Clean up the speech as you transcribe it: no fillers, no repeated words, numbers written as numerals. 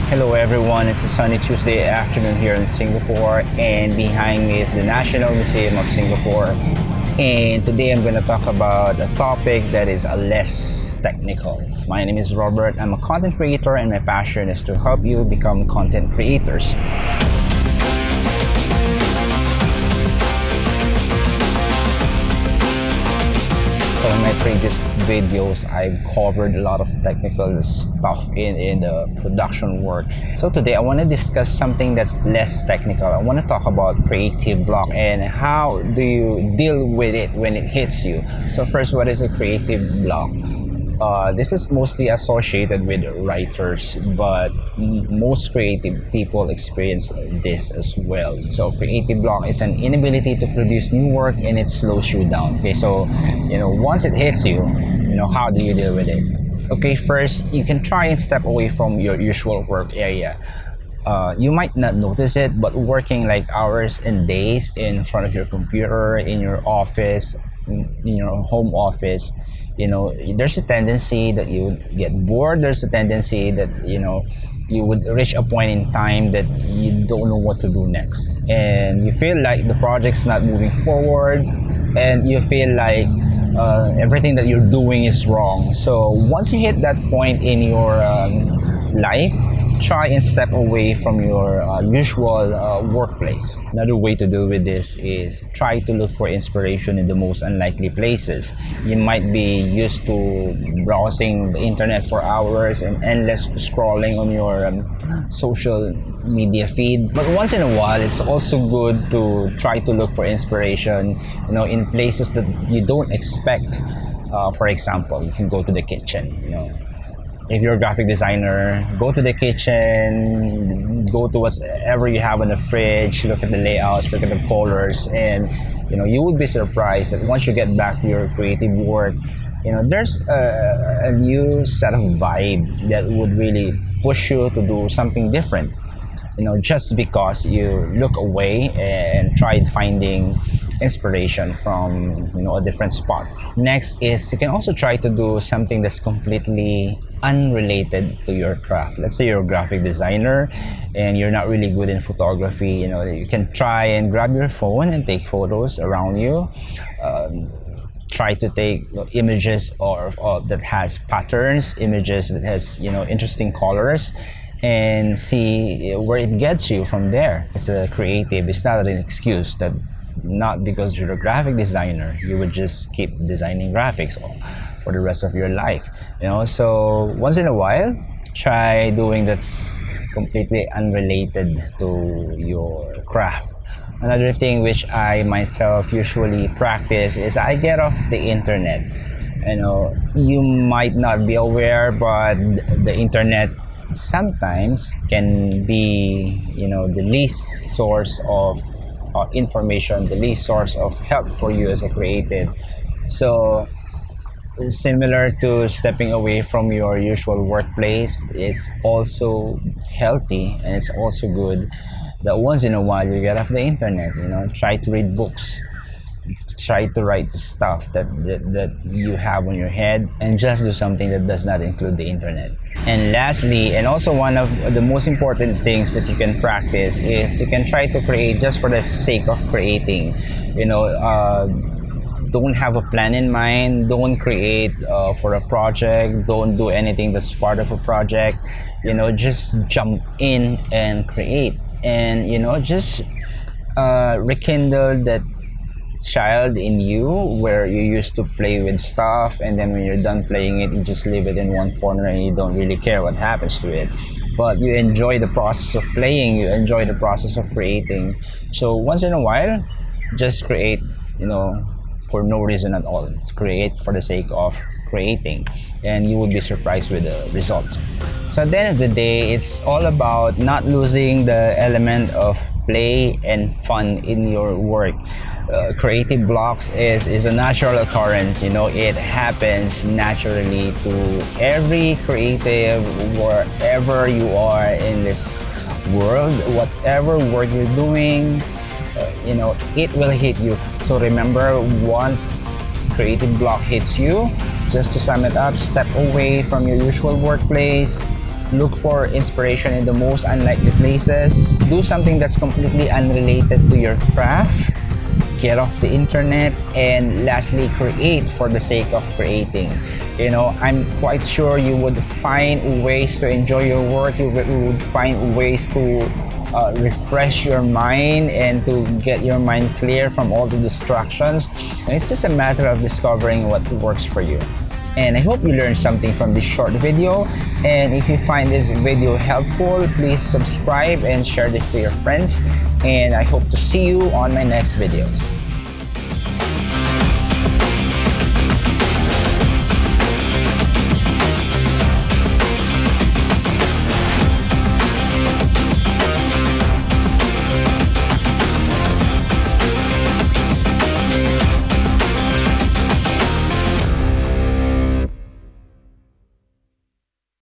Hello everyone, it's a sunny Tuesday afternoon here in Singapore, and behind me is the National Museum of Singapore. And today I'm going to talk about a topic that is a less technical. My name is Robert, I'm a content creator, and my passion is to help you become content creators. So in my previous videos, I've covered a lot of technical stuff in the production work. So today I want to discuss something that's less technical. I want to talk about creative block and how do you deal with it when it hits you. So first, what is a creative block? This is mostly associated with writers, but most creative people experience this as well. So creative block is an inability to produce new work, and it slows you down. Okay, so once it hits you, how do you deal with it? Okay, first you can try and step away from your usual work area. You might not notice it, but working like hours and days in front of your computer, in your office, in your home office, there's a tendency that you would get bored. There's a tendency that you would reach a point in time that you don't know what to do next, and you feel like the project's not moving forward, and you feel like everything that you're doing is wrong. So once you hit that point in your life, try and step away from your usual workplace. Another way to deal with this is try to look for inspiration in the most unlikely places. You might be used to browsing the internet for hours and endless scrolling on your social media feed. But once in a while, it's also good to try to look for inspiration, in places that you don't expect. For example, you can go to the kitchen. If you're a graphic designer, go to the kitchen, go to whatever you have on the fridge, look at the layouts, look at the colors, and you would be surprised that once you get back to your creative work, there's a new set of vibe that would really push you to do something different. Just because you look away and tried finding inspiration from a different spot. Next is you can also try to do something that's completely unrelated to your craft. Let's say you're a graphic designer and you're not really good in photography. You can try and grab your phone and take photos around you. Try to take images or that has patterns, images that has interesting colors, and see where it gets you from there. It's a creative. It's not an excuse that not because you're a graphic designer you would just keep designing graphics for the rest of your life. So once in a while, try doing that's completely unrelated to your craft. Another thing which I myself usually practice is I get off the internet. You might not be aware, but the internet sometimes can be the least source of information, the least source of help for you as a creative. So similar to stepping away from your usual workplace, it's also healthy and it's also good that once in a while you get off the internet. Try to read books, try to write stuff that you have on your head, and just do something that does not include the internet. And lastly, and also one of the most important things that you can practice, is you can try to create just for the sake of creating. Don't have a plan in mind, don't create for a project, don't do anything that's part of a project. Just jump in and create, and just rekindle that child in you where you used to play with stuff, and then when you're done playing it, you just leave it in one corner and you don't really care what happens to it, but you enjoy the process of playing, you enjoy the process of creating. So once in a while, just create, for no reason at all. Create for the sake of creating, and you will be surprised with the results. So at the end of the day, it's all about not losing the element of play and fun in your work. Creative blocks is a natural occurrence. It happens naturally to every creative wherever you are in this world. Whatever work you're doing, it will hit you. So remember, once creative block hits you, just to sum it up, step away from your usual workplace, Look for inspiration in the most unlikely places. Do something that's completely unrelated to your craft. Get off the internet, and lastly, create for the sake of creating. I'm quite sure you would find ways to enjoy your work. You would find ways to refresh your mind and to get your mind clear from all the distractions. And it's just a matter of discovering what works for you. And I hope you learned something from this short video. And if you find this video helpful, please subscribe and share this to your friends. And I hope to see you on my next videos.